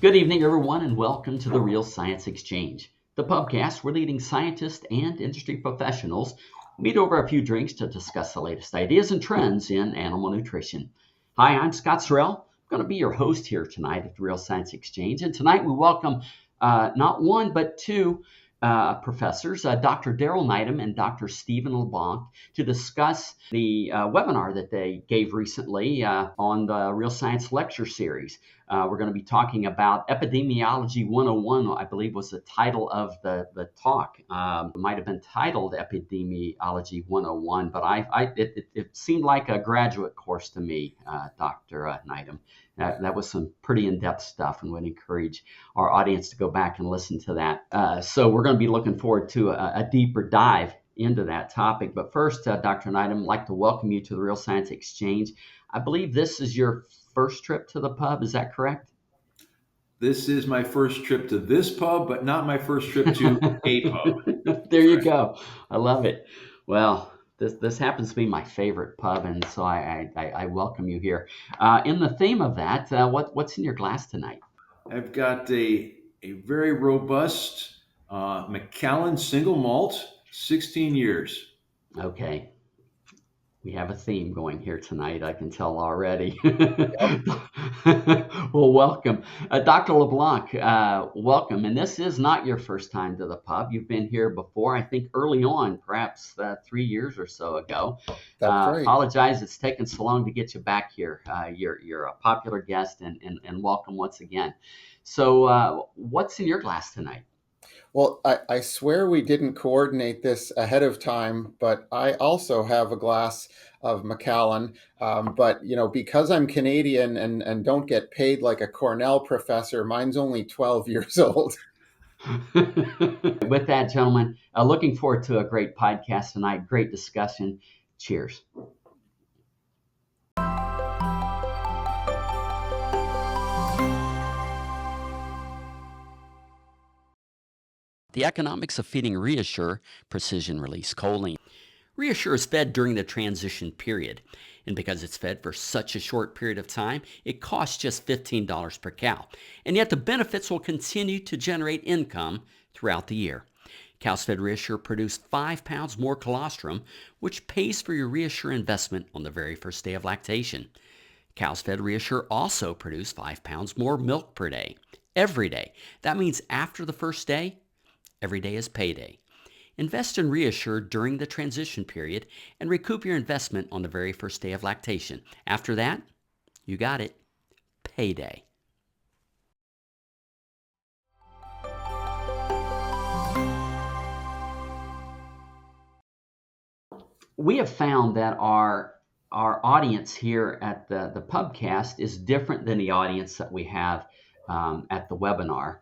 Good evening, everyone, and welcome to the Real Science Exchange, the pubcast where leading scientists and industry professionals meet over a few drinks to discuss the latest ideas and trends in animal nutrition. Hi, I'm Scott Sorrell. I'm going to be your host here tonight at the Real Science Exchange, and tonight we welcome not one but two professors, Dr. Nydam and Dr. Stephen LeBlanc, to discuss the webinar that they gave recently on the Real Science Lecture Series. We're going to be talking about Epidemiology 101, I believe was the title of the talk. It might have been titled Epidemiology 101, but it seemed like a graduate course to me, Dr. Nydam. That was some pretty in-depth stuff, and would encourage our audience to go back and listen to that. So we're going to be looking forward to a deeper dive into that topic. But first, Dr. Nydam, I'd like to welcome you to the Real Science Exchange. I believe this is your first trip to the pub. Is that correct? This is my first trip to this pub, but not my first trip to a pub. There you go. I love it. Well, this happens to be my favorite pub, and so I welcome you here. In the theme of that, what's in your glass tonight? I've got a very robust Macallan single malt, 16 years. Okay. We have a theme going here tonight, I can tell already. Well, welcome. Dr. LeBlanc, welcome. And this is not your first time to the pub. You've been here before, I think early on, perhaps 3 years or so ago. That's right. Apologize it's taken so long to get you back here. You're a popular guest, and welcome once again. So what's in your glass tonight? Well, I swear we didn't coordinate this ahead of time, but I also have a glass of Macallan. But, because I'm Canadian and don't get paid like a Cornell professor, mine's only 12 years old. With that, gentlemen, looking forward to a great podcast tonight. Great discussion. Cheers. The economics of feeding ReaShure precision-release choline. ReaShure is fed during the transition period, and because it's fed for such a short period of time, it costs just $15 per cow. And yet the benefits will continue to generate income throughout the year. Cows fed ReaShure produce 5 pounds more colostrum, which pays for your ReaShure investment on the very first day of lactation. Cows fed ReaShure also produce 5 pounds more milk per day, every day. That means after the first day, every day is payday. Invest in ReaShure during the transition period and recoup your investment on the very first day of lactation. After that, you got it. Payday. We have found that our audience here at the pubcast is different than the audience that we have at the webinar.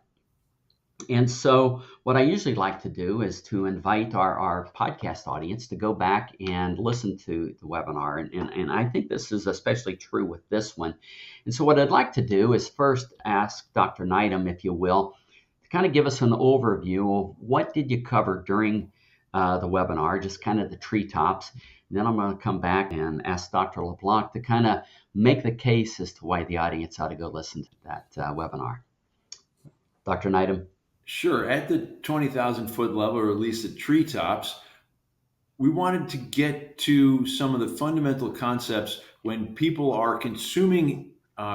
And so what I usually like to do is to invite our podcast audience to go back and listen to the webinar. And I think this is especially true with this one. And so what I'd like to do is first ask Dr. Nydam, if you will, to kind of give us an overview of what did you cover during the webinar, just kind of the treetops. And then I'm going to come back and ask Dr. LeBlanc to kind of make the case as to why the audience ought to go listen to that webinar. Dr. Nydam. Sure. At the 20,000 foot level, or at least the treetops, we wanted to get to some of the fundamental concepts when people are consuming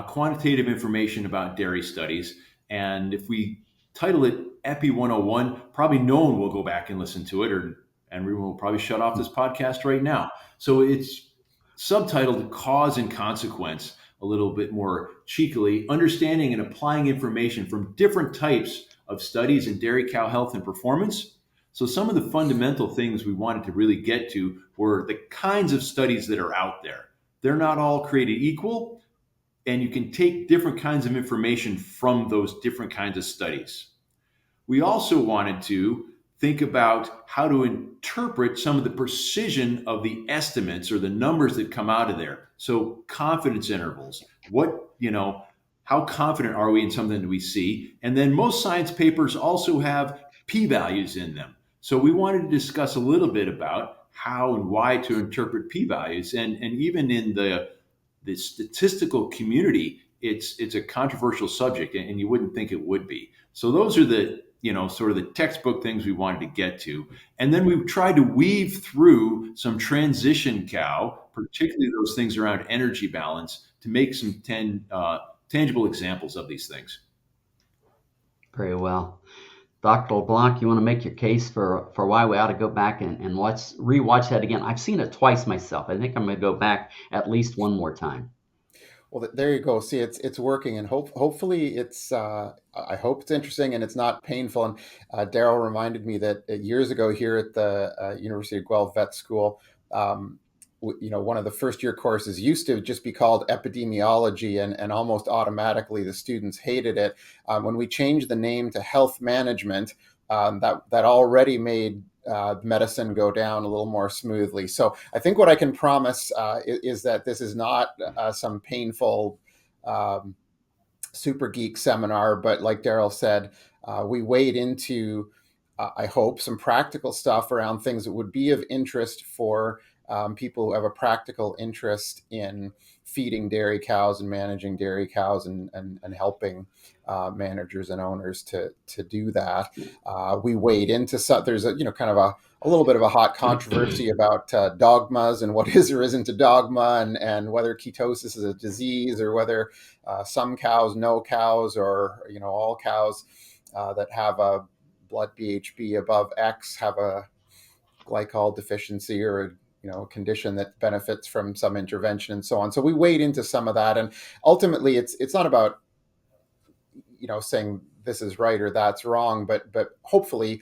quantitative information about dairy studies. And if we title it Epi 101, probably no one will go back and listen to it, and we will probably shut off this podcast right now. So it's subtitled Cause and Consequence, a little bit more cheekily, understanding and applying information from different types of studies in dairy cow health and performance. So some of the fundamental things we wanted to really get to were the kinds of studies that are out there. They're not all created equal, and you can take different kinds of information from those different kinds of studies. We also wanted to think about how to interpret some of the precision of the estimates or the numbers that come out of there. So confidence intervals, how confident are we in something that we see? And then most science papers also have p-values in them. So we wanted to discuss a little bit about how and why to interpret p-values. And even in the statistical community, it's a controversial subject, and you wouldn't think it would be. So those are the sort of the textbook things we wanted to get to, and then we've tried to weave through some transition cow, particularly those things around energy balance, to make some tangible examples of these things. Very well. Dr. LeBlanc, you want to make your case for why we ought to go back and rewatch that again? I've seen it twice myself. I think I'm going to go back at least one more time. Well, there you go. See, it's working, and hopefully it's. I hope it's interesting and it's not painful. And Daryl reminded me that years ago here at the University of Guelph Vet School, one of the first year courses used to just be called epidemiology, and almost automatically the students hated it. When we changed the name to health management, that already made medicine go down a little more smoothly. So I think what I can promise is that this is not some painful super geek seminar, but like Daryl said, we wade into, I hope, some practical stuff around things that would be of interest for people who have a practical interest in feeding dairy cows and managing dairy cows, and helping managers and owners to do that. We wade into there's a kind of a little bit of a hot controversy about dogmas and what is or isn't a dogma, and whether ketosis is a disease, or whether some cows, no cows, or all cows that have a blood BHB above X have a glycol deficiency, or a condition that benefits from some intervention, and so on. So we wade into some of that, and ultimately it's not about saying this is right or that's wrong, but hopefully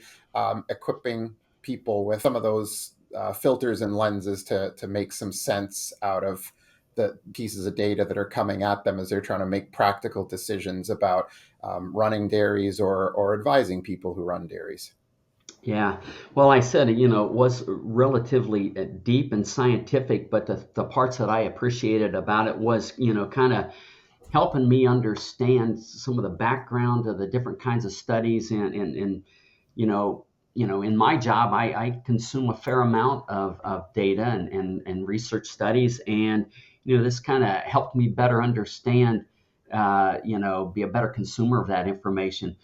equipping people with some of those filters and lenses to make some sense out of the pieces of data that are coming at them as they're trying to make practical decisions about running dairies, or advising people who run dairies. Yeah. Well, I said, it was relatively deep and scientific, but the parts that I appreciated about it was, kind of helping me understand some of the background of the different kinds of studies, and in my job, I consume a fair amount of data and research studies, and this kind of helped me better understand, be a better consumer of that information.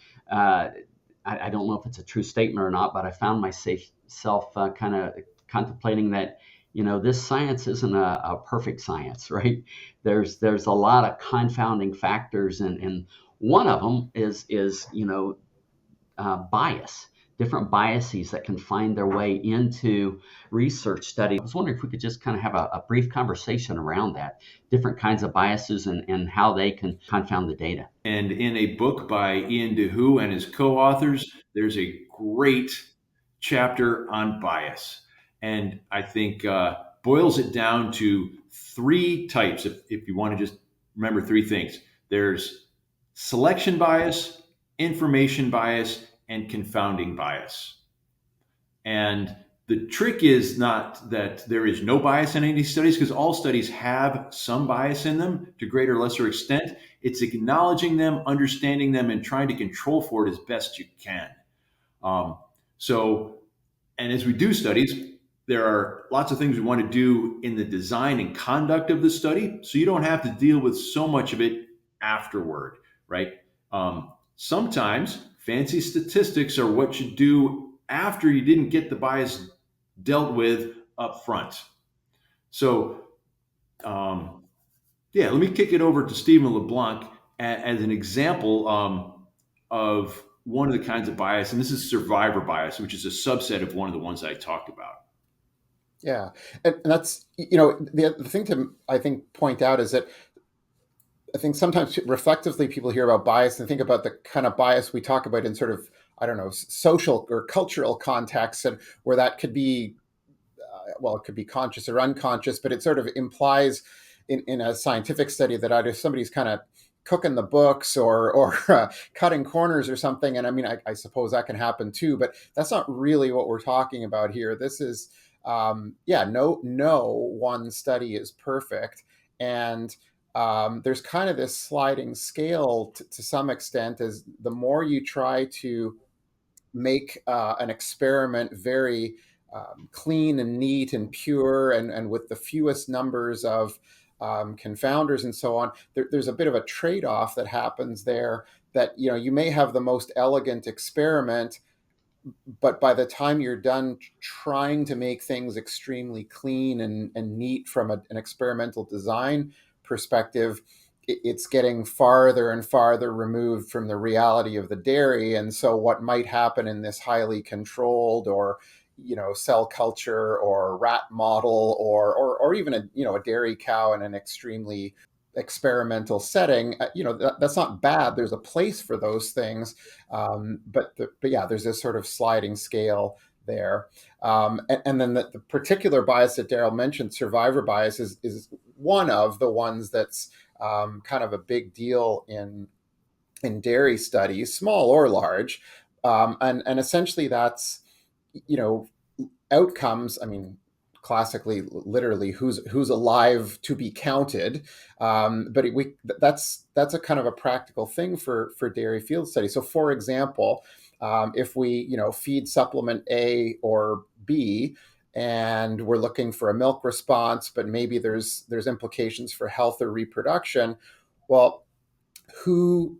I don't know if it's a true statement or not, but I found myself kind of contemplating that this science isn't a perfect science, right? There's a lot of confounding factors, and one of them is bias, different biases that can find their way into research study. I was wondering if we could just kind of have a brief conversation around that, different kinds of biases, and how they can confound the data. And in a book by Ian DeHoo and his co-authors, there's a great chapter on bias. And I think boils it down to three types, if you want to just remember three things. There's selection bias, information bias, and confounding bias. And the trick is not that there is no bias in any of these studies, because all studies have some bias in them to greater or lesser extent. It's acknowledging them, understanding them, and trying to control for it as best you can. And as we do studies, there are lots of things we want to do in the design and conduct of the study, so you don't have to deal with so much of it afterward, right? Sometimes fancy statistics are what you do after you didn't get the bias dealt with up front. So, let me kick it over to Stephen LeBlanc as an example of one of the kinds of bias, and this is survivor bias, which is a subset of one of the ones I talked about. Yeah, and that's the thing to, I think, point out is that I think sometimes reflectively people hear about bias and think about the kind of bias we talk about in sort of, I don't know, social or cultural contexts, and where that could be, it could be conscious or unconscious, but it sort of implies in a scientific study that either somebody's kind of cooking the books, or cutting corners or something. And I mean, I suppose that can happen too, but that's not really what we're talking about here. This is, no one study is perfect. And there's kind of this sliding scale to some extent, as the more you try to make an experiment very clean and neat and pure, and with the fewest numbers of confounders and so on, there's a bit of a trade-off that happens there, that you may have the most elegant experiment, but by the time you're done trying to make things extremely clean and neat from an experimental design perspective, it's getting farther and farther removed from the reality of the dairy. And so what might happen in this highly controlled, or cell culture or rat model, or even a dairy cow in an extremely experimental setting, that's not bad. There's a place for those things, but yeah, there's this sort of sliding scale there. And then the particular bias that Daryl mentioned, survivor bias, is one of the ones that's kind of a big deal in dairy studies, small or large, and essentially that's outcomes. I mean, classically, literally, who's alive to be counted, that's a kind of a practical thing for dairy field studies. So, for example, if we feed supplement A or B, and we're looking for a milk response, but maybe there's implications for health or reproduction. Well,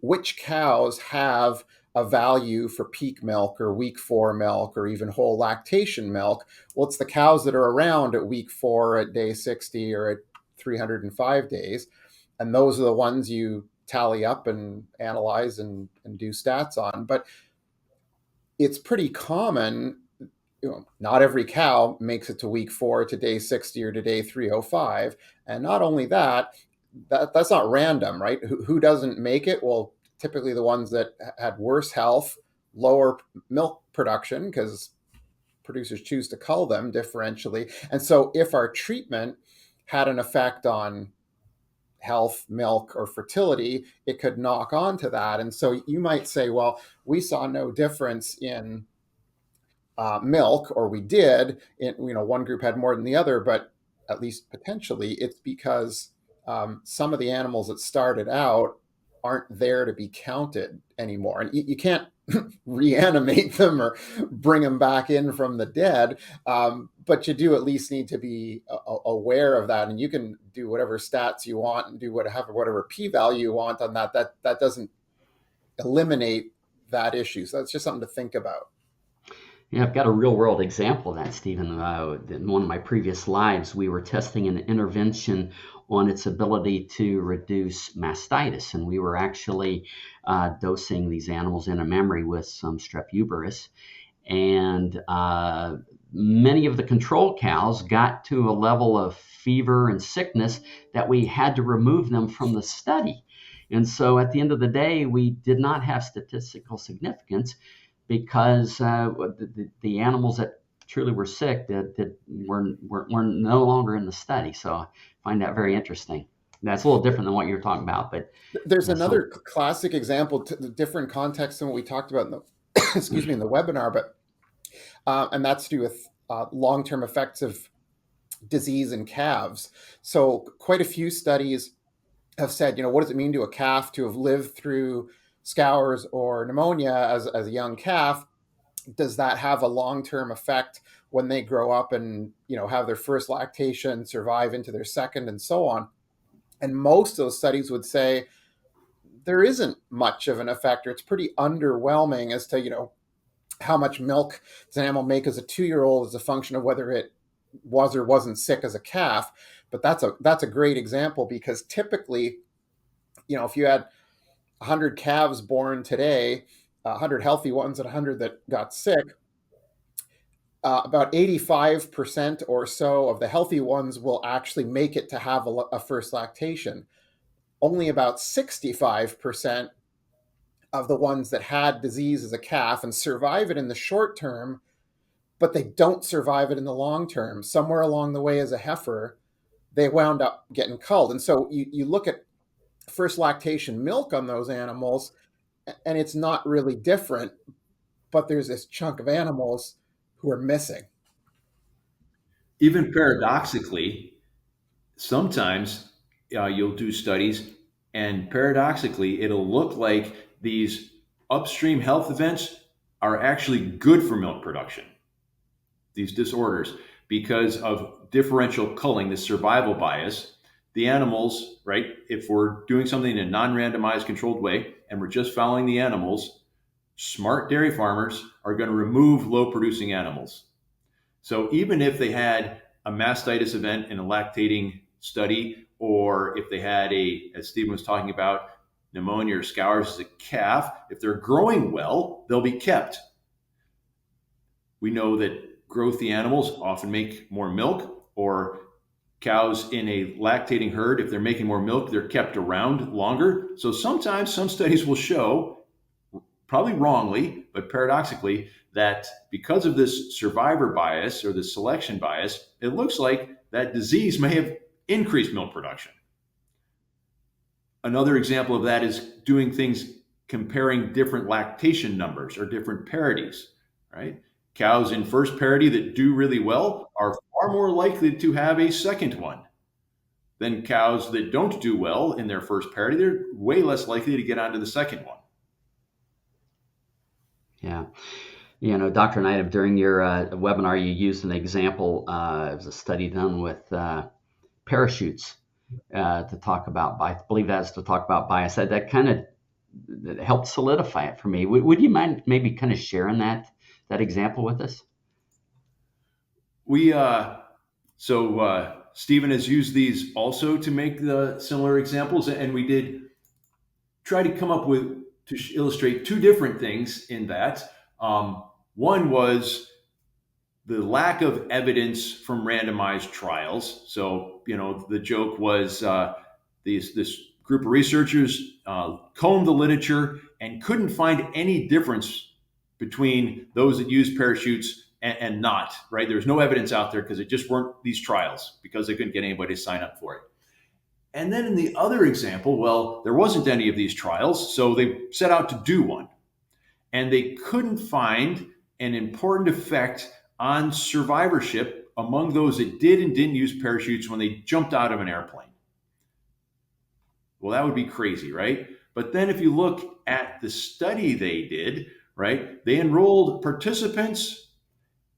which cows have a value for peak milk or week 4 milk or even whole lactation milk? Well, it's the cows that are around at week 4, at day 60, or at 305 days. And those are the ones you tally up and analyze and do stats on. But it's pretty common, not every cow makes it to week 4, to day 60, or to day 305. And not only that's not random, right? Who doesn't make it? Well, typically the ones that had worse health, lower milk production, because producers choose to cull them differentially. And so if our treatment had an effect on health, milk, or fertility, it could knock on to that. And so you might say, well, we saw no difference in milk, or we did. One group had more than the other, but at least potentially it's because some of the animals that started out aren't there to be counted anymore. And you can't reanimate them or bring them back in from the dead, but you do at least need to be aware of that. And you can do whatever stats you want and do whatever p-value you want on that. That doesn't eliminate that issue. So that's just something to think about. Yeah, I've got a real world example of that, Stephen. In one of my previous lives, we were testing an intervention on its ability to reduce mastitis. And we were actually dosing these animals in a memory with some strep uberis. And many of the control cows got to a level of fever and sickness that we had to remove them from the study. And so at the end of the day, we did not have statistical significance, because the animals that truly were sick that were no longer in the study. So I find that very interesting. That's a little different than what you're talking about, but there's another classic example, to the different context than what we talked about in the excuse me, in the webinar, but and that's to do with long-term effects of disease in calves. So quite a few studies have said, what does it mean to a calf to have lived through scours or pneumonia as a young calf? Does that have a long-term effect when they grow up and have their first lactation, survive into their second, and so on? And most of those studies would say there isn't much of an effect, or it's pretty underwhelming as to how much milk does an animal make as a 2-year-old as a function of whether it was or wasn't sick as a calf. But that's a great example, because typically, if you had 100 calves born today, 100 healthy ones and 100 that got sick, about 85% or so of the healthy ones will actually make it to have a first lactation. Only about 65% of the ones that had disease as a calf and survive it in the short term, but they don't survive it in the long term. Somewhere along the way, as a heifer, they wound up getting culled. And so you look at first lactation milk on those animals, and it's not really different, but there's this chunk of animals who are missing. Even paradoxically, sometimes you'll do studies, and paradoxically, it'll look like these upstream health events are actually good for milk production, these disorders, because of differential culling, the survival bias. the animals, right? If we're doing something in a non-randomized controlled way and we're just following the animals, smart dairy farmers are going to remove low producing animals. So even if they had a mastitis event in a lactating study, or if they had as Stephen was talking about, pneumonia or scours as a calf, if they're growing well, they'll be kept. We know that growthy animals often make more milk, or cows in a lactating herd, if they're making more milk, they're kept around longer. So sometimes some studies will show, probably wrongly, but paradoxically, that because of this survivor bias or the selection bias, it looks like that disease may have increased milk production. Another example of that is doing things, comparing different lactation numbers or different parities, right? Cows in first parity that do really well are far more likely to have a second one than cows that don't do well in their first parity. They're way less likely to get onto the second one. Yeah. Dr. Nydam, during your webinar, you used an example. It was a study done with parachutes to talk about bias. I believe that's to talk about bias. That kind of helped solidify it for me. Would you mind maybe kind of sharing that example with us? Stephen has used these also to make the similar examples, and we did try to come up with to illustrate two different things in that. One was the lack of evidence from randomized trials. So, the joke was this group of researchers combed the literature and couldn't find any difference between those that used parachutes and not, right? There's no evidence out there because it just weren't these trials, because they couldn't get anybody to sign up for it. And then in the other example, well, there wasn't any of these trials, so they set out to do one. And they couldn't find an important effect on survivorship among those that did and didn't use parachutes when they jumped out of an airplane. Well, that would be crazy, right? But then if you look at the study they did, right, they enrolled participants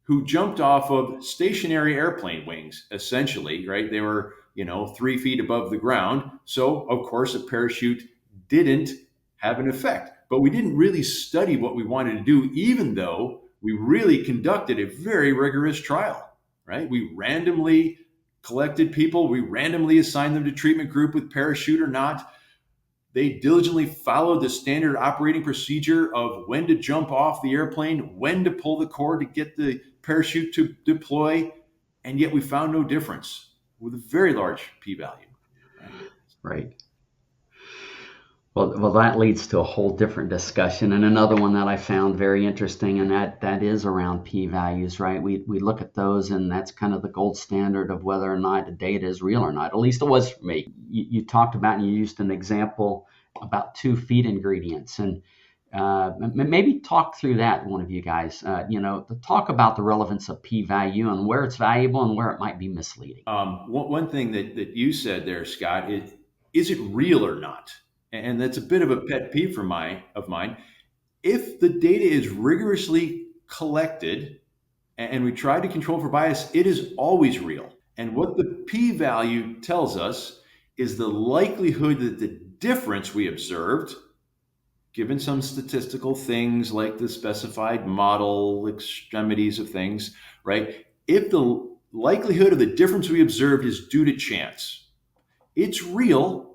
who jumped off of stationary airplane wings, essentially, right? They were, 3 feet above the ground. So, of course, a parachute didn't have an effect. But we didn't really study what we wanted to do, even though we really conducted a very rigorous trial, right? We randomly collected people. We randomly assigned them to treatment group with parachute or not. They diligently followed the standard operating procedure of when to jump off the airplane, when to pull the cord to get the parachute to deploy, and yet we found no difference with a very large p-value. Right. Well, that leads to a whole different discussion, and another one that I found very interesting, and that is around p-values, right? We look at those, and that's kind of the gold standard of whether or not the data is real or not. At least it was for me. You talked about, and you used an example about 2 feed ingredients, and maybe talk through that, one of you guys. To talk about the relevance of p-value and where it's valuable and where it might be misleading. One thing that you said there, Scott, is it real or not? And that's a bit of a pet peeve of mine. If the data is rigorously collected and we try to control for bias, it is always real. And what the p-value tells us is the likelihood that the difference we observed, given some statistical things like the specified model extremities of things, right? If the likelihood of the difference we observed is due to chance, it's real.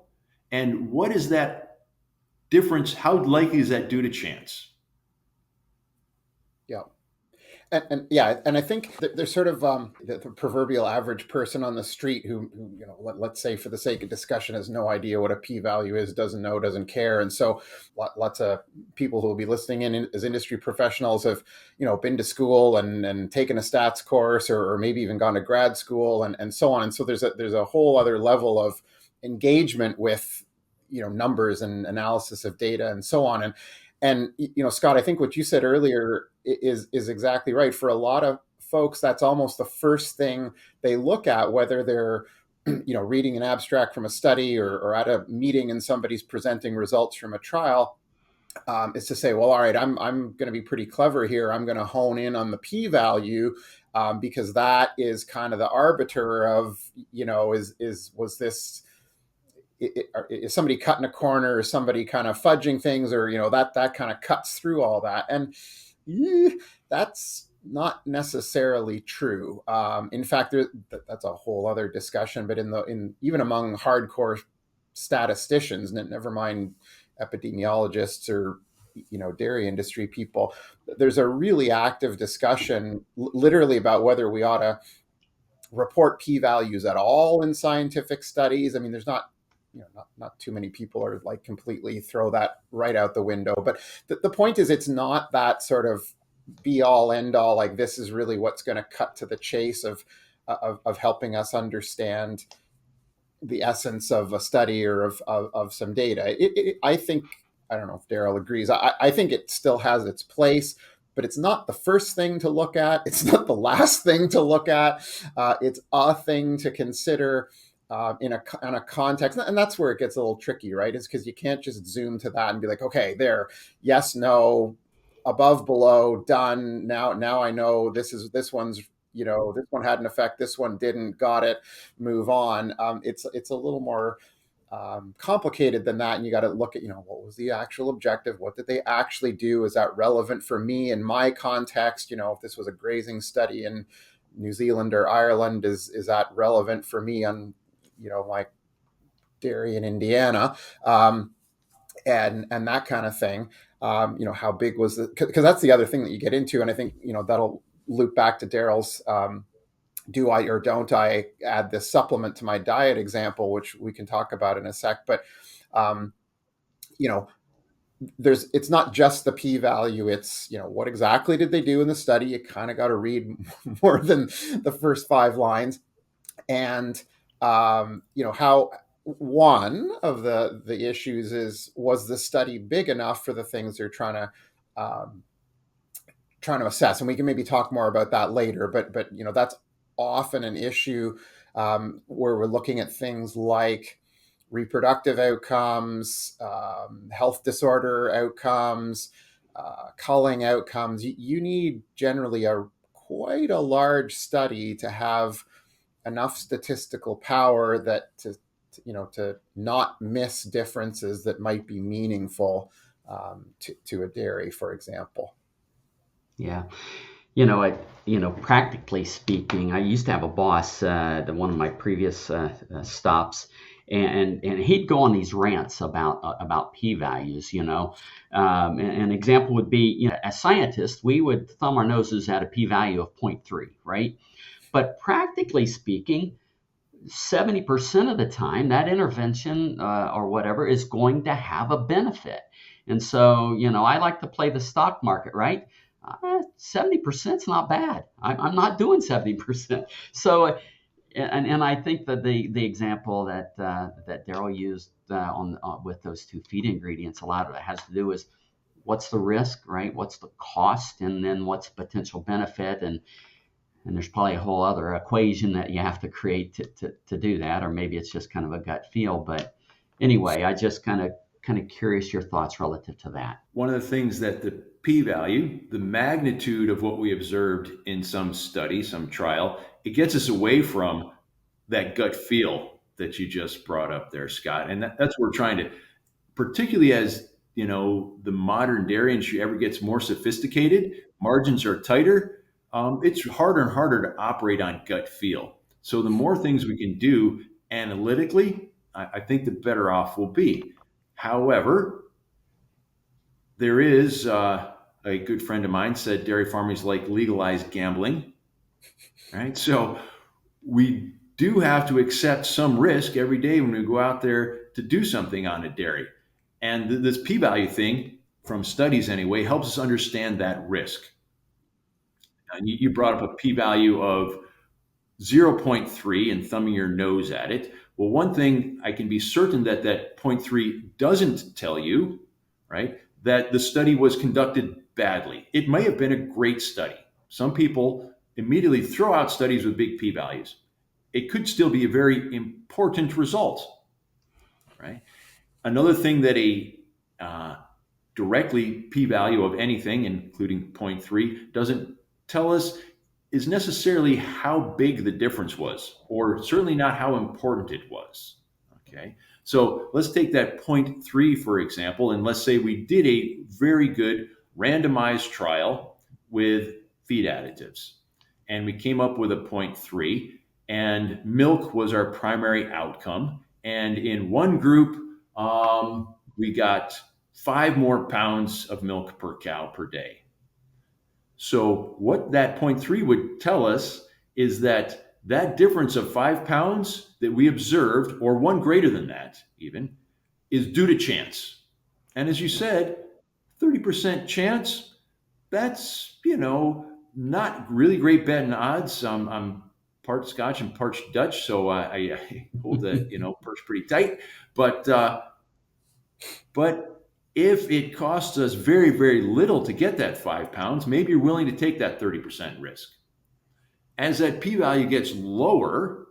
And what is that difference? How likely is that due to chance? Yeah. And I think that there's sort of the proverbial average person on the street who let's say for the sake of discussion has no idea what a p-value is, doesn't know, doesn't care. And so lots of people who will be listening in as industry professionals have, been to school and taken a stats course or maybe even gone to grad school and so on. And so there's a whole other level of engagement with, numbers and analysis of data and so on. And Scott, I think what you said earlier is exactly right. For a lot of folks, that's almost the first thing they look at, whether they're reading an abstract from a study or at a meeting and somebody's presenting results from a trial, is to say, well, all right, I'm going to be pretty clever here. I'm going to hone in on the p-value because that is kind of the arbiter of, was this is somebody cutting a corner, or somebody kind of fudging things, or that kind of cuts through all that. And that's not necessarily true. In fact, that's a whole other discussion. But in even among hardcore statisticians, never mind epidemiologists or dairy industry people, there's a really active discussion, literally, about whether we ought to report p-values at all in scientific studies. I mean, there's not too many people are like completely throw that right out the window. But the point is, it's not that sort of be all end all, like this is really what's going to cut to the chase of helping us understand the essence of a study or of some data. I think, I don't know if Daryl agrees. I think it still has its place, but it's not the first thing to look at. It's not the last thing to look at. It's a thing to consider in a context, and that's where it gets a little tricky, right? Is because you can't just zoom to that and be like, okay, there, yes, no, above, below, done. Now I know this one's, this one had an effect, this one didn't, got it, move on. It's a little more complicated than that, and you got to look at what was the actual objective, what did they actually do, is that relevant for me in my context? If this was a grazing study in New Zealand or Ireland, is that relevant for me on my dairy in Indiana? And that kind of thing. How big was the, because that's the other thing that you get into, and I think that'll loop back to Daryl's do I or don't I add this supplement to my diet example, which we can talk about in a sec. But it's not just the p-value. It's what exactly did they do in the study. You kind of got to read more than the first 5 lines. And how one of the issues was the study big enough for the things they're trying to assess. And we can maybe talk more about that later, but that's often an issue where we're looking at things like reproductive outcomes, health disorder outcomes, culling outcomes. You need generally quite a large study to have enough statistical power that to not miss differences that might be meaningful to a dairy, for example. Yeah. Practically speaking, I used to have a boss at one of my previous stops, and he'd go on these rants about p-values. An example would be, as scientists, we would thumb our noses at a p-value of 0.3, right? But practically speaking, 70% of the time, that intervention or whatever is going to have a benefit. And so, I like to play the stock market, right? 70% is not bad. I'm not doing 70%. So, and I think that the example that Daryl used with those 2 feed ingredients, a lot of it has to do is what's the risk, right? What's the cost, and then what's the potential benefit, and there's probably a whole other equation that you have to create to do that, or maybe it's just kind of a gut feel. But anyway, I just kind of curious your thoughts relative to that. One of the things that the p-value, the magnitude of what we observed in some study, some trial, it gets us away from that gut feel that you just brought up there, Scott. And that's what we're trying to, particularly as the modern dairy industry ever gets more sophisticated, margins are tighter. It's harder and harder to operate on gut feel. So the more things we can do analytically, I think the better off we'll be. However, there is a good friend of mine said dairy farming is like legalized gambling, right? So we do have to accept some risk every day when we go out there to do something on a dairy. And this p-value thing, from studies anyway, helps us understand that risk. And you brought up a p-value of 0.3 and thumbing your nose at it. Well, one thing I can be certain that 0.3 doesn't tell you, right, that the study was conducted badly. It may have been a great study. Some people immediately throw out studies with big p-values. It could still be a very important result, right? Another thing that a directly p-value of anything, including 0.3, doesn't tell us is necessarily how big the difference was, or certainly not how important it was. Okay. So let's take that 0.3, for example, and let's say we did a very good randomized trial with feed additives. And we came up with a 0.3, and milk was our primary outcome. And in one group, we got 5 more pounds of milk per cow per day. So what that 0.3 would tell us is that that difference of 5 pounds that we observed, or one greater than that even, is due to chance. And as you said, 30% chance, that's, not really great betting odds. I'm part Scotch and part Dutch, so I hold the, purse pretty tight. But if it costs us very, very little to get that 5 pounds, maybe you're willing to take that 30% risk. As that p-value gets lower,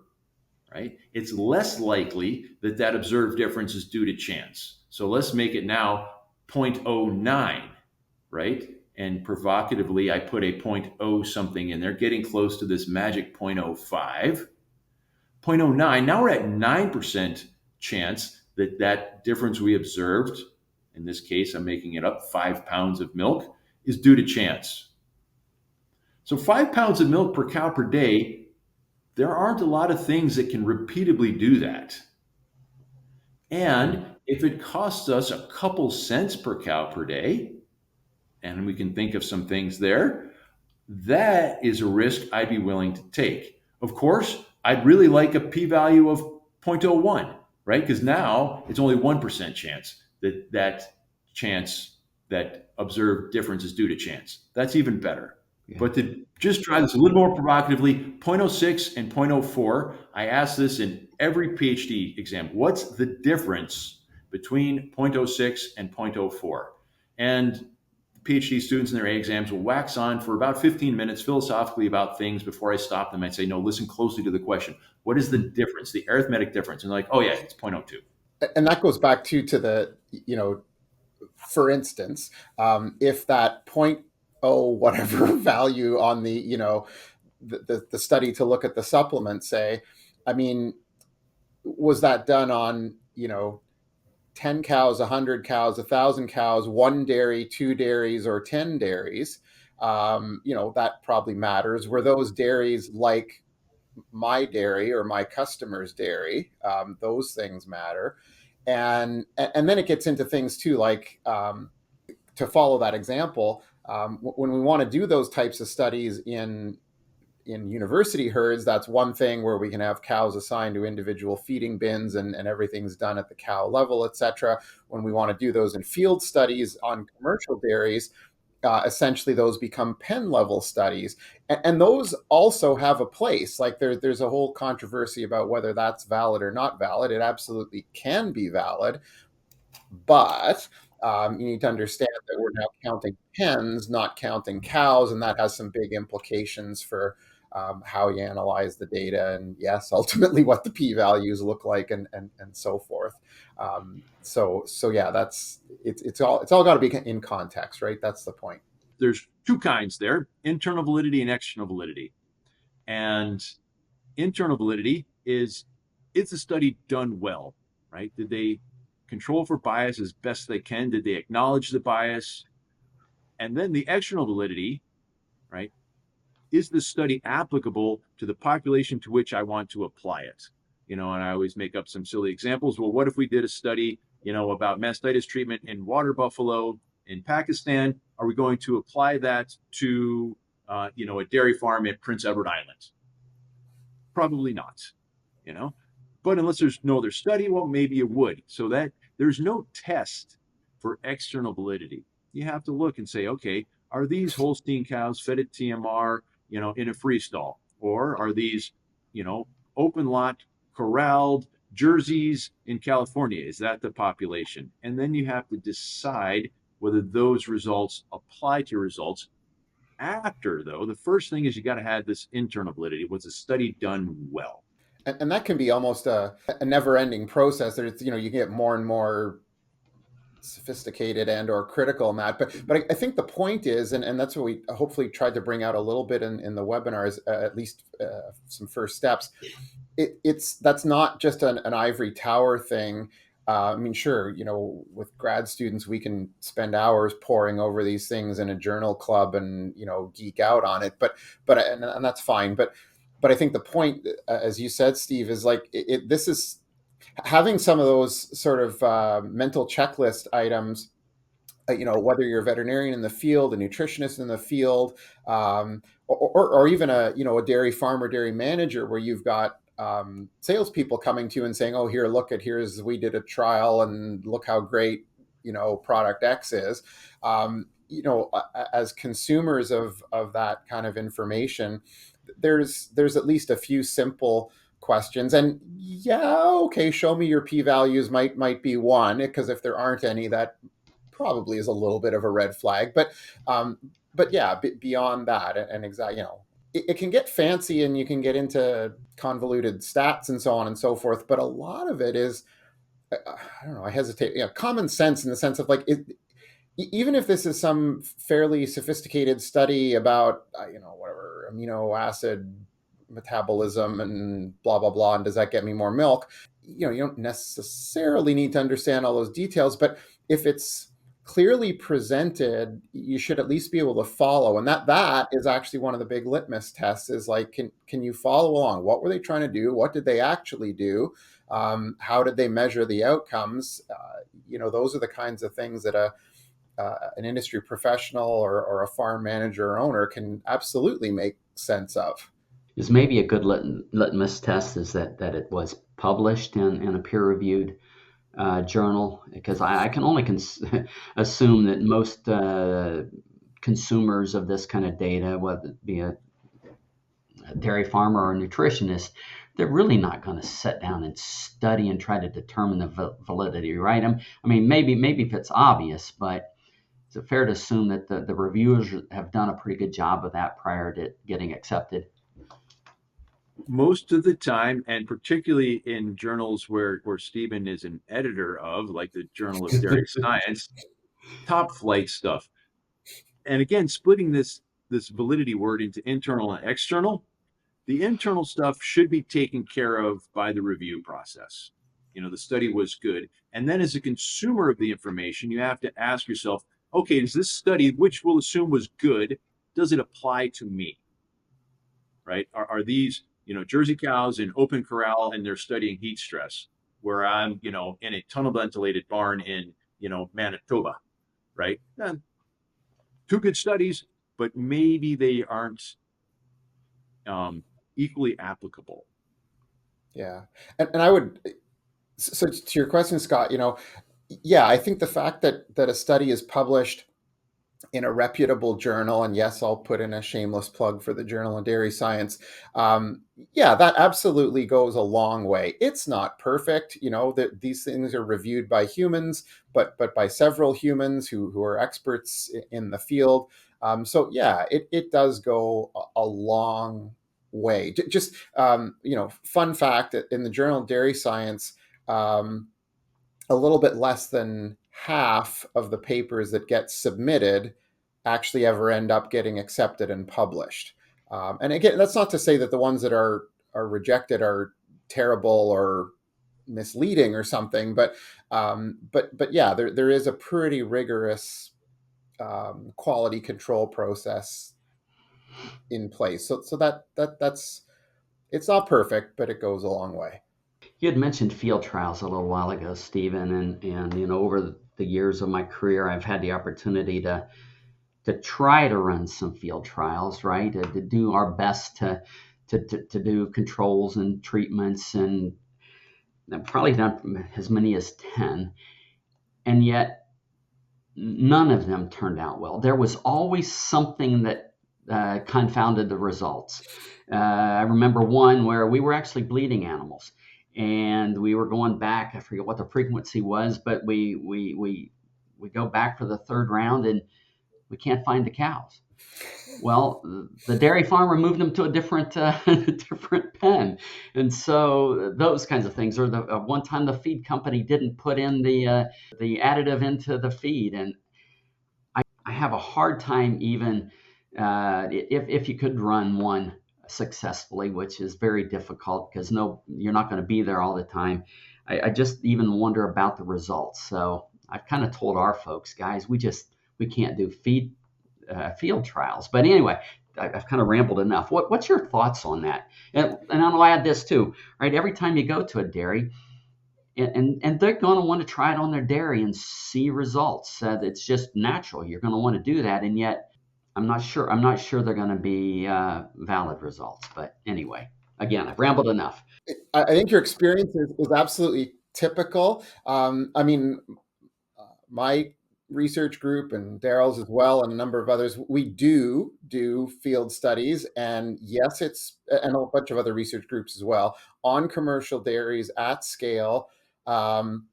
right, it's less likely that that observed difference is due to chance. So let's make it now 0.09, right? And provocatively, I put a 0.0 something in there, getting close to this magic 0.05. 0.09, now we're at 9% chance that that difference we observed, in this case, I'm making it up, 5 pounds of milk, is due to chance. So 5 pounds of milk per cow per day, there aren't a lot of things that can repeatedly do that. And if it costs us a couple cents per cow per day, and we can think of some things there, that is a risk I'd be willing to take. Of course, I'd really like a p-value of 0.01, right? Because now it's only 1% chance that observed difference is due to chance. That's even better. Yeah. But to just try this a little more provocatively, 0.06 and 0.04, I ask this in every PhD exam. What's the difference between 0.06 and 0.04? And PhD students in their A exams will wax on for about 15 minutes philosophically about things before I stop them. I'd say, no, listen closely to the question. What is the difference, the arithmetic difference? And they're like, oh yeah, it's 0.02. And that goes back to the, for instance, if that 0.0 whatever value on the, the study to look at the supplement, say, I mean, was that done on, 10 cows, 100 cows, 1,000 cows, 1 dairy, 2 dairies, or 10 dairies? That probably matters. Were those dairies like my dairy or my customer's dairy? Those things matter. And then it gets into things too, like to follow that example, when we want to do those types of studies in university herds, that's one thing where we can have cows assigned to individual feeding bins and everything's done at the cow level, etc. When we want to do those in field studies on commercial dairies, essentially those become pen level studies. And those also have a place. Like there's a whole controversy about whether that's valid or not valid. It absolutely can be valid, but you need to understand that we're now counting pens, not counting cows, and that has some big implications for how you analyze the data, and yes, ultimately what the p-values look like, and so forth. So yeah, it's all got to be in context, right? That's the point. There's two kinds there: internal validity and external validity. And internal validity is the study done well, right? Did they control for bias as best they can? Did they acknowledge the bias? And then the external validity, right? Is the study applicable to the population to which I want to apply it? And I always make up some silly examples. Well, what if we did a study, about mastitis treatment in water buffalo in Pakistan? Are we going to apply that to, a dairy farm at Prince Edward Island? Probably not, But unless there's no other study, well, maybe it would. So that there's no test for external validity. You have to look and say, okay, are these Holstein cows fed at TMR, in a freestall? Or are these, open lot, corralled jerseys in California? Is that the population? And then you have to decide whether those results apply to your results. After, though, the first thing is you got to have this internal validity. Was the study done well? And that can be almost a never-ending process. There's, you get more and more sophisticated and or critical, Matt. But I think the point is, and that's what we hopefully tried to bring out a little bit in the webinars, at least some first steps. It's that's not just an ivory tower thing. I mean, sure, with grad students, we can spend hours poring over these things in a journal club and geek out on it. And that's fine. But I think the point, as you said, Steve, is like this is having some of those sort of mental checklist items. Whether you're a veterinarian in the field, a nutritionist in the field, or even a dairy farmer, dairy manager, where you've got salespeople coming to you and saying, "Oh, we did a trial and look how great product X is." As consumers of that kind of information, there's at least a few simple questions, and okay, show me your p-values might be one, because if there aren't any, that probably is a little bit of a red flag. But yeah, beyond that, and exactly, it can get fancy and you can get into convoluted stats and so on and so forth. But a lot of it is, I don't know, I hesitate, common sense, in the sense of like, even if this is some fairly sophisticated study about, whatever, amino acid metabolism and blah, blah, blah, and does that get me more milk? You don't necessarily need to understand all those details, but if it's clearly presented, you should at least be able to follow. And that is actually one of the big litmus tests, is like, can you follow along? What were they trying to do? What did they actually do? How did they measure the outcomes? Those are the kinds of things that an industry professional or a farm manager or owner can absolutely make sense of. Is maybe a good litmus test is that it was published in a peer-reviewed journal, because I can only assume that most consumers of this kind of data, whether it be a dairy farmer or a nutritionist, they're really not going to sit down and study and try to determine the validity, right? I mean, maybe if it's obvious, but is it fair to assume that the reviewers have done a pretty good job of that prior to getting accepted? Most of the time, and particularly in journals where Stephen is an editor of, like the Journal of Dairy Science, top flight stuff. And again, splitting this validity word into internal and external, the internal stuff should be taken care of by the review process. The study was good. And then as a consumer of the information, you have to ask yourself, okay, is this study, which we'll assume was good, does it apply to me? Right? Are these, Jersey cows in open corral and they're studying heat stress, where I'm, in a tunnel ventilated barn in, Manitoba, right? Two good studies, but maybe they aren't equally applicable. Yeah. And I would, so to your question, Scott, I think the fact that a study is published in a reputable journal, and yes, I'll put in a shameless plug for the Journal of Dairy Science. That absolutely goes a long way. It's not perfect, that these things are reviewed by humans, but by several humans who are experts in the field. It does go a long way. Just fun fact, in the Journal of Dairy Science, a little bit less than half of the papers that get submitted actually ever end up getting accepted and published. And again, that's not to say that the ones that are rejected are terrible or misleading or something, but yeah, there is a pretty rigorous quality control process in place. So that's, it's not perfect, but it goes a long way. You had mentioned field trials a little while ago, Stephen, and over the years of my career, I've had the opportunity to try to run some field trials, right? To do our best to do controls and treatments, and I've probably done as many as 10, and yet none of them turned out well. There was always something that confounded the results. I remember one where we were actually bleeding animals, and we were going back. I forget what the frequency was, but we go back for the third round, and we can't find the cows. Well, the dairy farmer moved them to a different different pen, and so those kinds of things. Or the one time the feed company didn't put in the additive into the feed, and I have a hard time even if you could run one successfully, which is very difficult because you're not going to be there all the time. I just even wonder about the results. So I've kind of told our folks, guys, we can't do field trials. But anyway, I've kind of rambled enough. What's your thoughts on that? And I'll add this too, right? Every time you go to a dairy, and they're going to want to try it on their dairy and see results. It's just natural. You're going to want to do that, and yet I'm not sure. I'm not sure they're going to be valid results. But anyway, again, I've rambled enough. I think your experience is absolutely typical. I mean, my research group and Daryl's as well, and a number of others, we do field studies, and yes, it's and a bunch of other research groups as well on commercial dairies at scale. Um,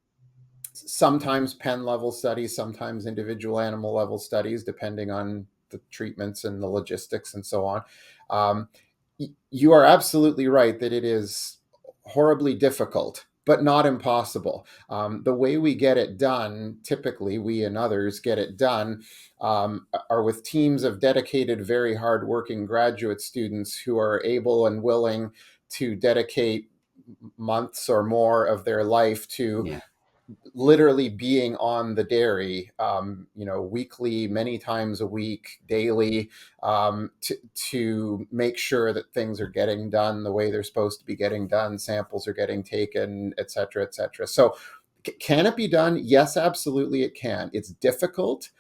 Sometimes pen level studies, sometimes individual animal level studies, depending on the treatments and the logistics and so on. Um, you are absolutely right that it is horribly difficult, but not impossible. The way we get it done, typically, we and others get it done, are with teams of dedicated, very hardworking graduate students who are able and willing to dedicate months or more of their life to Yeah. literally being on the dairy, weekly, many times a week, daily, to make sure that things are getting done the way they're supposed to be getting done, samples are getting taken, et cetera, et cetera. So can it be done? Yes, absolutely it can. It's difficult,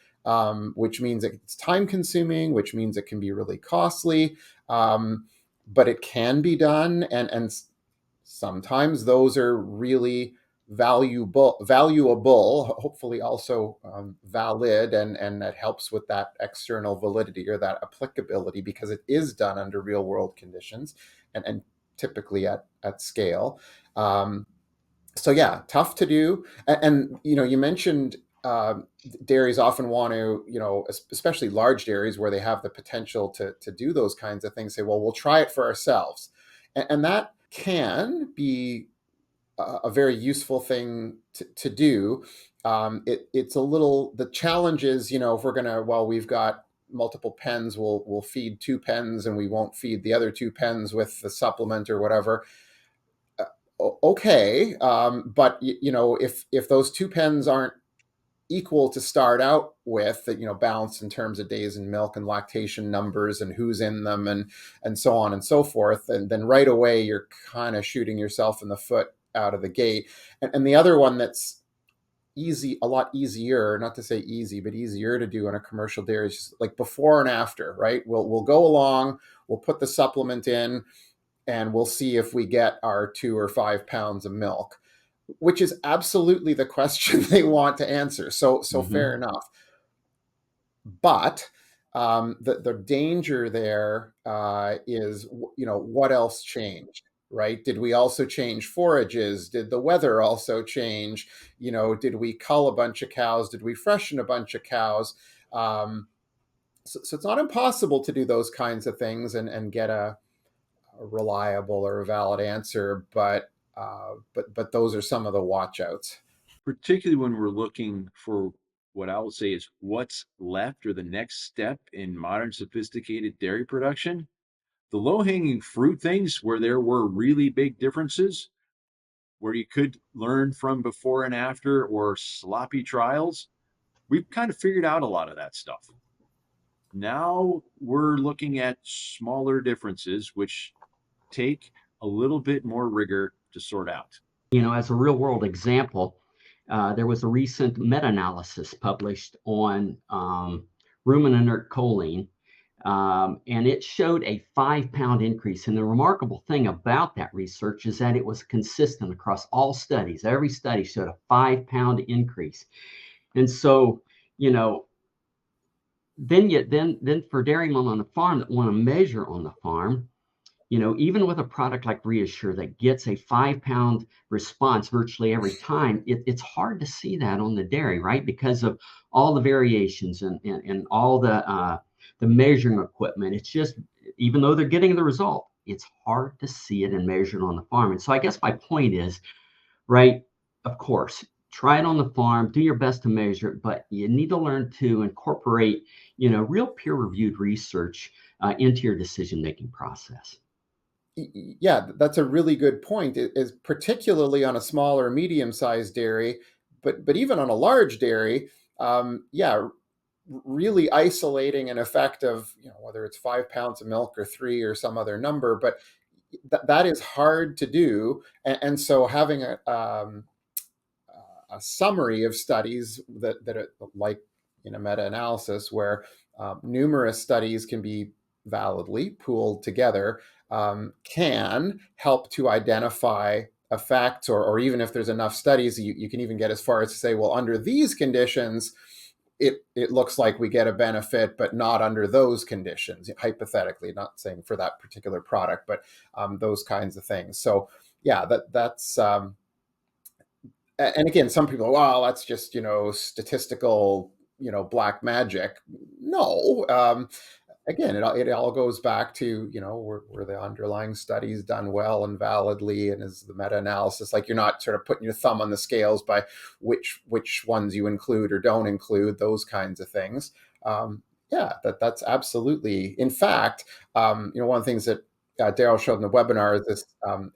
which means it's time consuming, which means it can be really costly, but it can be done. And sometimes those are really valuable, hopefully also valid, and that helps with that external validity or that applicability because it is done under real world conditions and typically at scale. So yeah, tough to do. And you mentioned uh, dairies often want to, especially large dairies where they have the potential to do those kinds of things, say, well, we'll try it for ourselves. And that can be a very useful thing to do. It's a little, the challenge is, if we're gonna, well, we've got multiple pens, we'll feed two pens and we won't feed the other two pens with the supplement or whatever. Okay, but if those two pens aren't equal to start out with, balanced in terms of days and milk and lactation numbers and who's in them and so on and so forth, and then right away you're kind of shooting yourself in the foot out of the gate. And the other one that's a lot easier, not to say easy, but easier to do in a commercial dairy is just like before and after, right? We'll go along, we'll put the supplement in, and we'll see if we get our 2 or 5 pounds of milk, which is absolutely the question they want to answer. So fair Mm-hmm. enough. But the danger there is, what else changed, right? Did we also change forages? Did the weather also change? Did we cull a bunch of cows? Did we freshen a bunch of cows? So it's not impossible to do those kinds of things and get a reliable or a valid answer, but those are some of the watchouts. Particularly when we're looking for what I would say is what's left or the next step in modern sophisticated dairy production. The low hanging fruit things where there were really big differences, where you could learn from before and after or sloppy trials, we've kind of figured out a lot of that stuff. Now we're looking at smaller differences, which take a little bit more rigor to sort out. As a real world example, there was a recent meta-analysis published on ruminant inert choline, and it showed a 5-pound increase. And the remarkable thing about that research is that it was consistent across all studies. Every study showed a 5-pound increase. And so, you know, then for dairymen on the farm that want to measure on the farm, even with a product like Reassure that gets a 5-pound response virtually every time, it's hard to see that on the dairy, right? Because of all the variations and all the the measuring equipment. It's just, even though they're getting the result, it's hard to see it and measure it on the farm. And so I guess my point is, right, of course, try it on the farm, do your best to measure it, but you need to learn to incorporate, real peer-reviewed research into your decision-making process. Yeah, that's a really good point. It is particularly on a small or medium-sized dairy, but even on a large dairy, yeah, really isolating an effect of, whether it's 5 pounds of milk or three or some other number, but that is hard to do. And so having a summary of studies that are like in a meta-analysis where numerous studies can be validly pooled together, can help to identify effects, or even if there's enough studies, you can even get as far as to say, well, under these conditions, it looks like we get a benefit, but not under those conditions, hypothetically, not saying for that particular product, but those kinds of things. So yeah, that's and again, some people, well, that's just, statistical, black magic. No, again, it all goes back to, were the underlying studies done well and validly, and is the meta-analysis, like, you're not sort of putting your thumb on the scales by which ones you include or don't include, those kinds of things. Yeah, that's absolutely. In fact, one of the things that Daryl showed in the webinar is this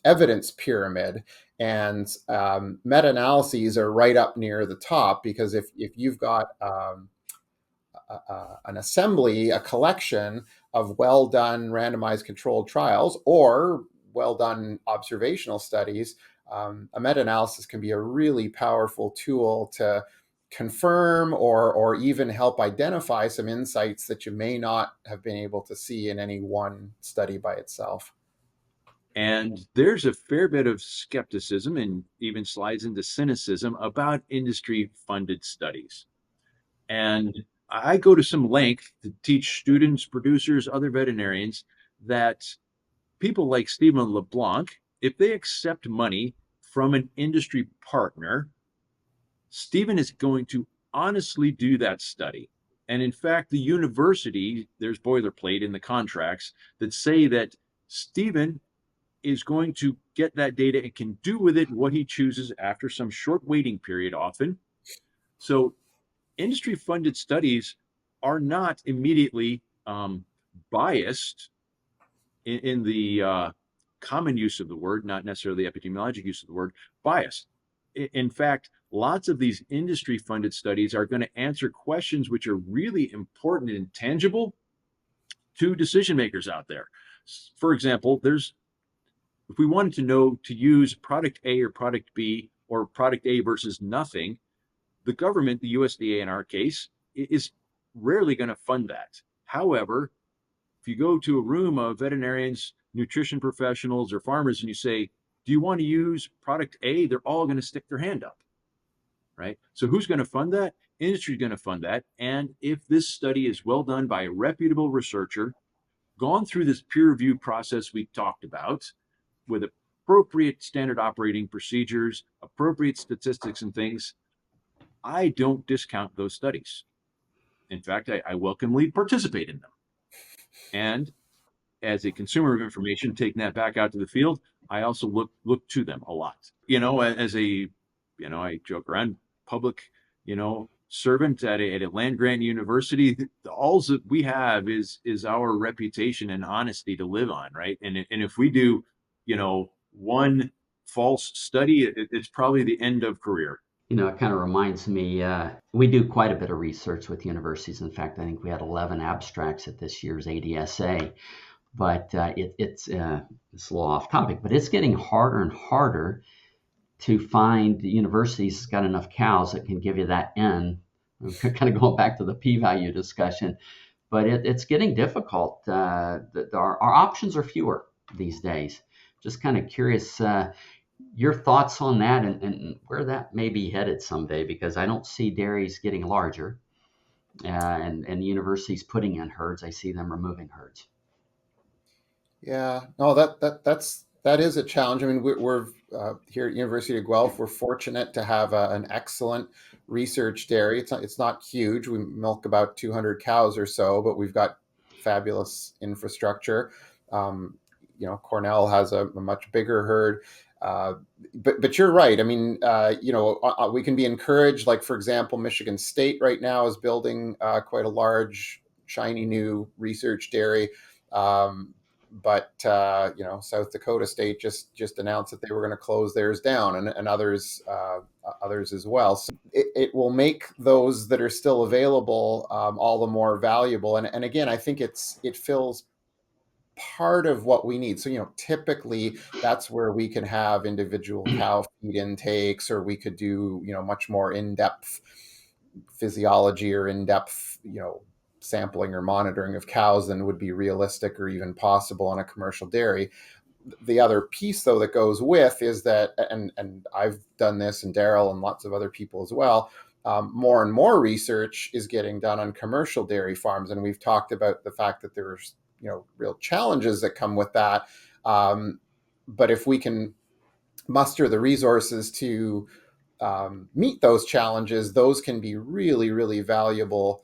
evidence pyramid, and meta-analyses are right up near the top, because if you've got an assembly, a collection of well done randomized controlled trials or well done observational studies, a meta-analysis can be a really powerful tool to confirm or even help identify some insights that you may not have been able to see in any one study by itself. And there's a fair bit of skepticism and even slides into cynicism about industry funded studies. And I go to some length to teach students, producers, other veterinarians that people like Stephen LeBlanc, if they accept money from an industry partner, Stephen is going to honestly do that study. And in fact, the university, there's boilerplate in the contracts that say that Stephen is going to get that data and can do with it what he chooses after some short waiting period often. So industry funded studies are not immediately biased in the common use of the word, not necessarily the epidemiologic use of the word, biased. In fact, lots of these industry funded studies are going to answer questions which are really important and tangible to decision makers out there. For example, if we wanted to know to use product A or product B, or product A versus nothing, the government, the USDA in our case, is rarely going to fund that. However, if you go to a room of veterinarians, nutrition professionals, or farmers, and you say, do you want to use product A? They're all going to stick their hand up, right? So who's going to fund that? Industry is going to fund that. And if this study is well done by a reputable researcher, gone through this peer review process we talked about, with appropriate standard operating procedures, appropriate statistics and things, I don't discount those studies. In fact, I welcomely participate in them. And as a consumer of information, taking that back out to the field, I also look to them a lot. As a, I joke around, public, servant at a land grant university, all that we have is our reputation and honesty to live on, right? And if we do, one false study, it's probably the end of career. It kind of reminds me, we do quite a bit of research with universities. In fact, I think we had 11 abstracts at this year's ADSA, but it's a little off topic, but it's getting harder and harder to find the universities that's got enough cows that can give you that N. Kind of going back to the p-value discussion, but it's getting difficult. Our options are fewer these days. Just kind of curious, your thoughts on that, and where that may be headed someday, because I don't see dairies getting larger, and universities putting in herds. I see them removing herds. Yeah, no, that is a challenge. I mean, we're here at University of Guelph. We're fortunate to have an excellent research dairy. It's not huge. We milk about 200 cows or so, but we've got fabulous infrastructure. Cornell has a much bigger herd. But you're right. I mean, we can be encouraged. Like, for example, Michigan State right now is building quite a large, shiny new research dairy. But South Dakota State just announced that they were going to close theirs down, and others as well. So it will make those that are still available all the more valuable. And again, I think it fills part of what we need. So, typically that's where we can have individual cow feed intakes, or we could do, much more in-depth physiology or in-depth, sampling or monitoring of cows than would be realistic or even possible on a commercial dairy. The other piece, though, that goes with is that, and I've done this, and Daryl and lots of other people as well, more and more research is getting done on commercial dairy farms. And we've talked about the fact that there's, real challenges that come with that. But if we can muster the resources to meet those challenges, those can be really, really valuable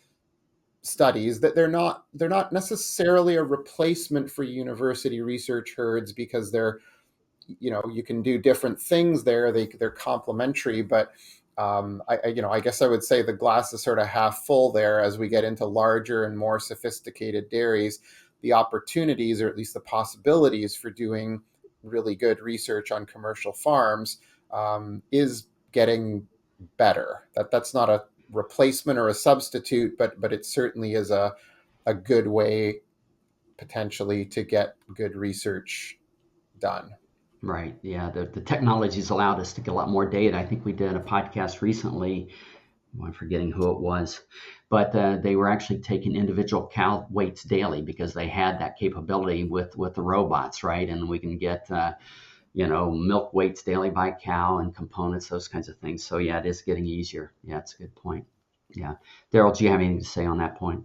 studies. That they're not necessarily a replacement for university research herds, because they're, you can do different things there. They're complementary, but I guess I would say the glass is sort of half full there. As we get into larger and more sophisticated dairies, the opportunities, or at least the possibilities, for doing really good research on commercial farms is getting better. That's not a replacement or a substitute, but it certainly is a good way potentially to get good research done. Right. Yeah. The technology's allowed us to get a lot more data. I think we did a podcast recently. I'm forgetting who it was, but they were actually taking individual cow weights daily, because they had that capability with the robots, right? And we can get milk weights daily by cow and components, those kinds of things. So yeah, it is getting easier. Yeah, it's a good point. Yeah, Daryl, do you have anything to say on that point?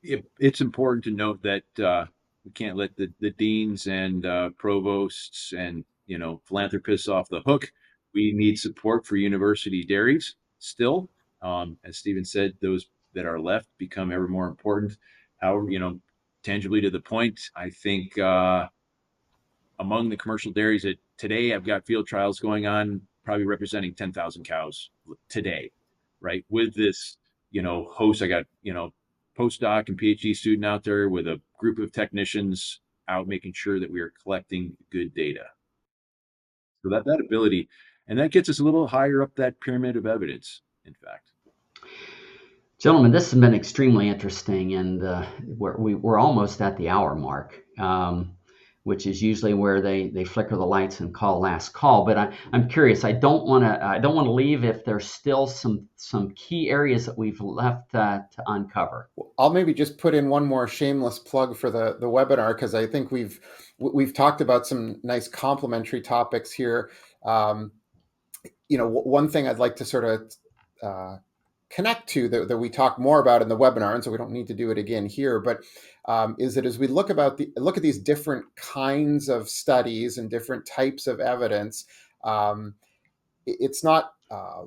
It's important to note that we can't let the deans and provosts and philanthropists off the hook. We need support for university dairies still. As Stephen said, those that are left become ever more important. However, tangibly to the point, I think among the commercial dairies that today I've got field trials going on, probably representing 10,000 cows today, right? With this, host, I got, postdoc and PhD student out there with a group of technicians out making sure that we are collecting good data. So that ability, and that gets us a little higher up that pyramid of evidence, in fact. Gentlemen, this has been extremely interesting, and we're almost at the hour mark, which is usually where they flicker the lights and call last call. But I'm curious. I don't want to leave if there's still some key areas that we've left to uncover. I'll maybe just put in one more shameless plug for the webinar, because I think we've talked about some nice complementary topics here. One thing I'd like to sort of connect to that we talk more about in the webinar, and so we don't need to do it again here, but is that as we look at these different kinds of studies and different types of evidence, it's not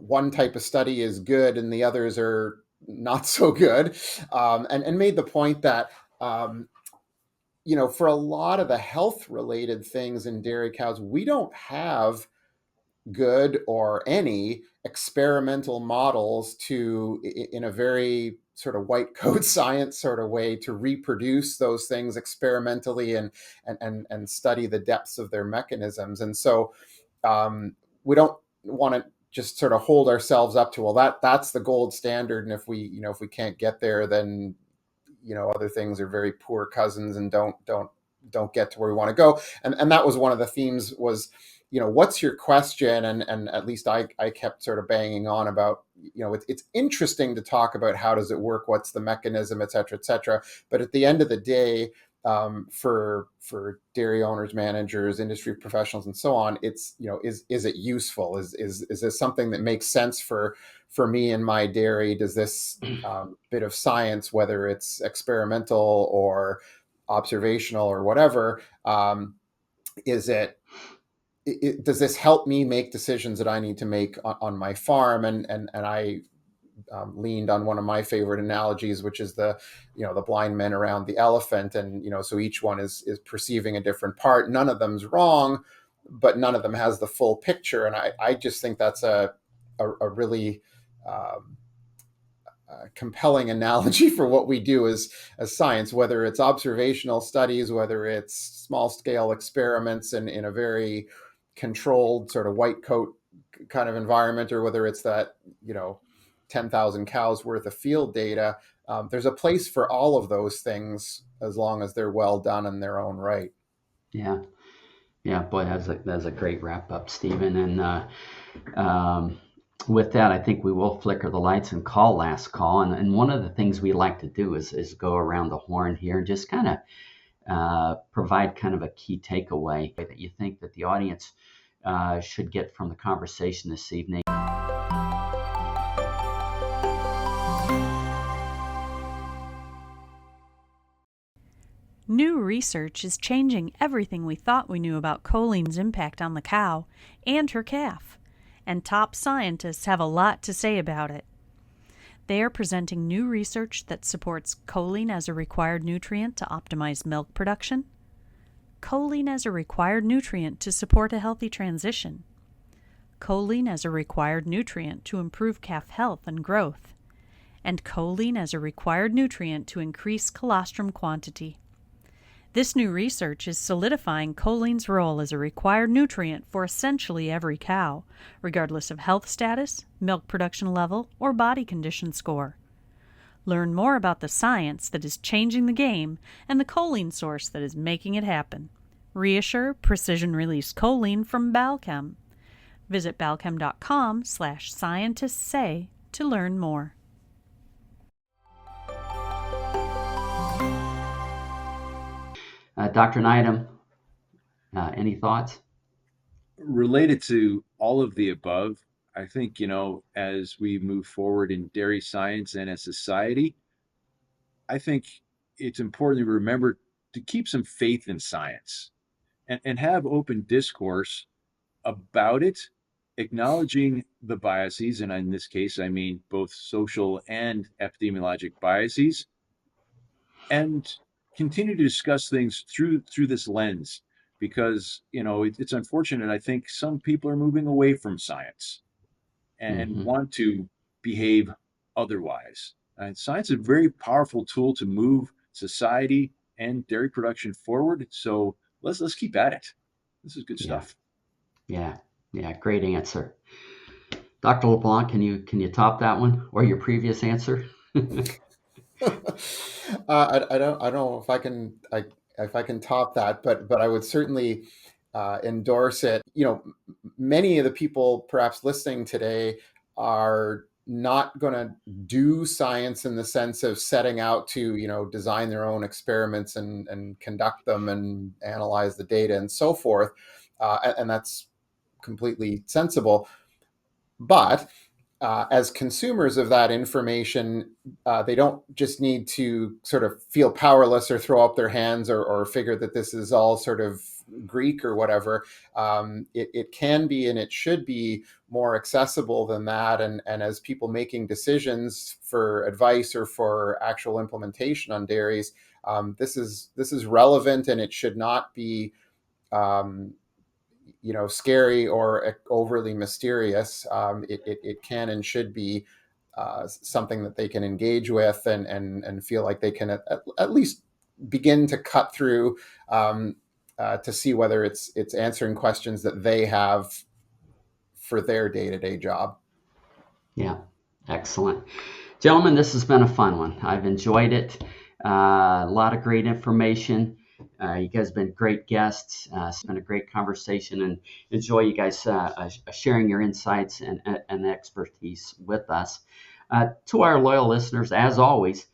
one type of study is good and the others are not so good, and made the point that for a lot of the health related things in dairy cows, we don't have good or any experimental models to, in a very sort of white coat science sort of way, to reproduce those things experimentally and study the depths of their mechanisms. And so we don't want to just sort of hold ourselves up to, well, that's the gold standard, and if we can't get there, then other things are very poor cousins and don't get to where we want to go. And that was one of the themes was, what's your question? And at least I kept sort of banging on about, it's interesting to talk about how does it work, what's the mechanism, et cetera, et cetera. But at the end of the day, for dairy owners, managers, industry professionals, and so on, it's, is it useful? Is this something that makes sense for me and my dairy? Does this bit of science, whether it's experimental or observational or whatever, does this help me make decisions that I need to make on my farm? And I leaned on one of my favorite analogies, which is the blind men around the elephant. And, so each one is perceiving a different part. None of them's wrong, but none of them has the full picture. And I just think that's a really compelling analogy for what we do as science, whether it's observational studies, whether it's small scale experiments in a very controlled sort of white coat kind of environment, or whether it's that 10,000 cows worth of field data. There's a place for all of those things as long as they're well done in their own right. Yeah. Boy, that's a great wrap up, Stephen. And with that, I think we will flicker the lights and call last call. And one of the things we like to do is go around the horn here and just kind of provide kind of a key takeaway that you think that the audience should get from the conversation this evening. New research is changing everything we thought we knew about choline's impact on the cow and her calf, and top scientists have a lot to say about it. They are presenting new research that supports choline as a required nutrient to optimize milk production, choline as a required nutrient to support a healthy transition, choline as a required nutrient to improve calf health and growth, and choline as a required nutrient to increase colostrum quantity. This new research is solidifying choline's role as a required nutrient for essentially every cow, regardless of health status, milk production level, or body condition score. Learn more about the science that is changing the game and the choline source that is making it happen. Reassure precision-release choline from Balchem. Visit balchem.com/scientistsay to learn more. Dr. Nydam, any thoughts? Related to all of the above, I think, as we move forward in dairy science and as society, I think it's important to remember to keep some faith in science and have open discourse about it, acknowledging the biases. And in this case, I mean both social and epidemiologic biases, and continue to discuss things through this lens, because it's unfortunate. I think some people are moving away from science and want to behave otherwise. And science is a very powerful tool to move society and dairy production forward. So let's keep at it. This is good stuff. Yeah, great answer. Dr. LeBlanc, can you top that one or your previous answer? I don't know if I can top that, but I would certainly endorse it. Many of the people perhaps listening today are not going to do science in the sense of setting out to design their own experiments and conduct them and analyze the data and so forth, and that's completely sensible. But as consumers of that information, they don't just need to sort of feel powerless or throw up their hands or figure that this is all sort of Greek or whatever. It can be and it should be more accessible than that. And as people making decisions for advice or for actual implementation on dairies, this is relevant, and it should not be scary or overly mysterious. It can and should be something that they can engage with and feel like they can at least begin to cut through to see whether it's answering questions that they have for their day-to-day job. Yeah, excellent. Gentlemen, this has been a fun one. I've enjoyed it. A lot of great information. You guys have been great guests. It's been a great conversation, and enjoy you guys sharing your insights and expertise with us. To our loyal listeners, as always,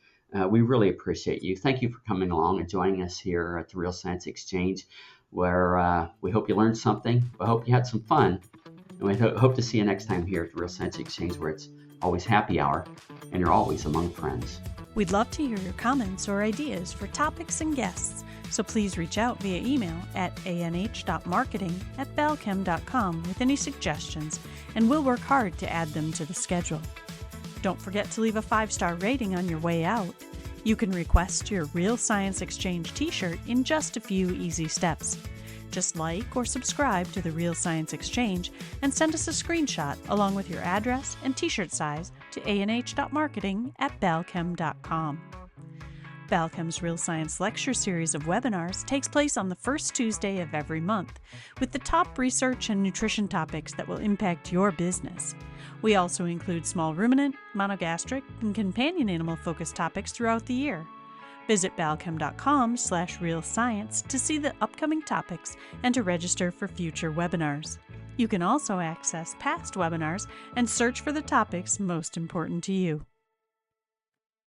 we really appreciate you. Thank you for coming along and joining us here at the Real Science Exchange, where we hope you learned something. We hope you had some fun, and we hope to see you next time here at the Real Science Exchange, where it's always happy hour and you're always among friends. We'd love to hear your comments or ideas for topics and guests, so please reach out via email at anh.marketing@balchem.com with any suggestions, and we'll work hard to add them to the schedule. Don't forget to leave a 5-star rating on your way out. You can request your Real Science Exchange t-shirt in just a few easy steps. Just like or subscribe to the Real Science Exchange and send us a screenshot along with your address and t-shirt size to anh.marketing@balchem.com. Balchem's Real Science Lecture Series of webinars takes place on the first Tuesday of every month, with the top research and nutrition topics that will impact your business. We also include small ruminant, monogastric, and companion animal-focused topics throughout the year. Visit balchem.com/realscience to see the upcoming topics and to register for future webinars. You can also access past webinars and search for the topics most important to you.